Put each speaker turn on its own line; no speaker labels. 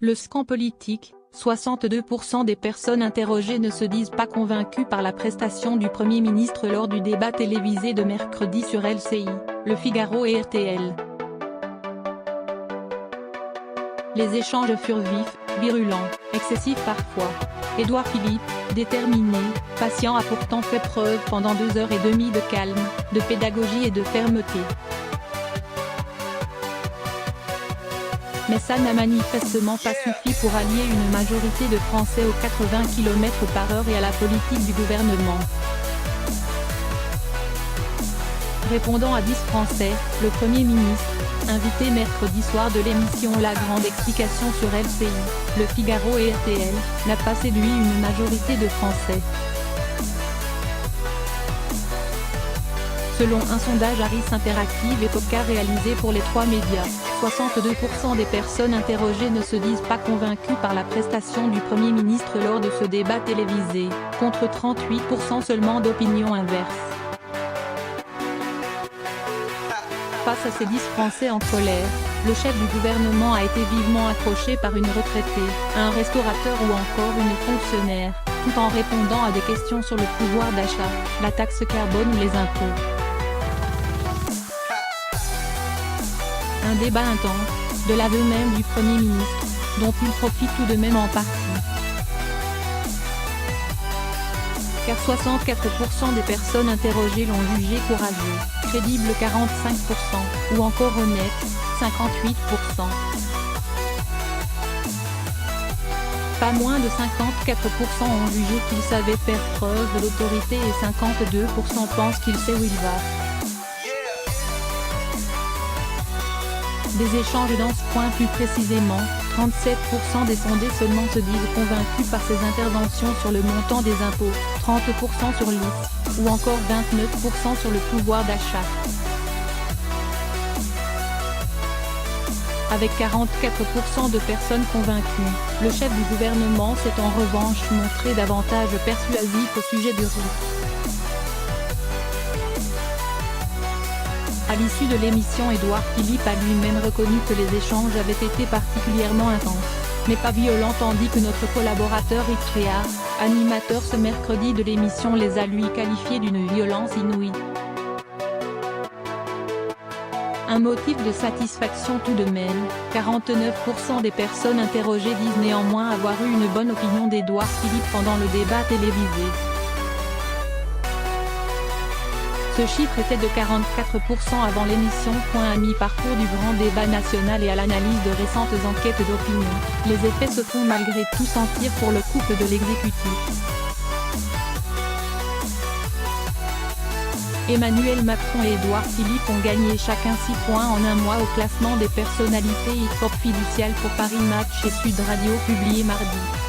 Le scan politique, 62% des personnes interrogées ne se disent pas convaincues par la prestation du Premier ministre lors du débat télévisé de mercredi sur LCI, Le Figaro et RTL. Les échanges furent vifs, virulents, excessifs parfois. Édouard Philippe, déterminé, patient a pourtant fait preuve pendant 2h30 de calme, de pédagogie et de fermeté. Mais ça n'a manifestement pas suffi pour allier une majorité de Français aux 80 km/h et à la politique du gouvernement. Répondant à 10 Français, le Premier ministre, invité mercredi soir de l'émission La Grande Explication sur LCI, Le Figaro et RTL, n'a pas séduit une majorité de Français. Selon un sondage Harris Interactive et Poca réalisé pour les 3 médias, 62% des personnes interrogées ne se disent pas convaincues par la prestation du Premier ministre lors de ce débat télévisé, contre 38% seulement d'opinions inverses. Face à ces 10 Français en colère, le chef du gouvernement a été vivement accroché par une retraitée, un restaurateur ou encore une fonctionnaire, tout en répondant à des questions sur le pouvoir d'achat, la taxe carbone ou les impôts. Un débat intense, de l'aveu même du Premier ministre, dont il profite tout de même en partie. Car 64% des personnes interrogées l'ont jugé courageux, crédible 45%, ou encore honnête, 58%. Pas moins de 54% ont jugé qu'il savait faire preuve d'autorité et 52% pensent qu'il sait où il va. Des échanges dans ce point plus précisément, 37% des sondés seulement se disent convaincus par ses interventions sur le montant des impôts, 30% sur l'IS, ou encore 29% sur le pouvoir d'achat. Avec 44% de personnes convaincues, le chef du gouvernement s'est en revanche montré davantage persuasif au sujet du RIC. À l'issue de l'émission, Édouard Philippe a lui-même reconnu que les échanges avaient été particulièrement intenses, mais pas violents, tandis que notre collaborateur Yves Tréhard, animateur ce mercredi de l'émission, les a lui qualifiés d'une violence inouïe. Un motif de satisfaction tout de même, 49% des personnes interrogées disent néanmoins avoir eu une bonne opinion d'Édouard Philippe pendant le débat télévisé. Ce chiffre était de 44% avant l'émission. À mi-parcours du grand débat national et à l'analyse de récentes enquêtes d'opinion, les effets se font malgré tout sentir pour le couple de l'exécutif. Emmanuel Macron et Édouard Philippe ont gagné chacun 6 points en un mois au classement des personnalités hip-hop fiduciales pour Paris Match et Sud Radio publié mardi.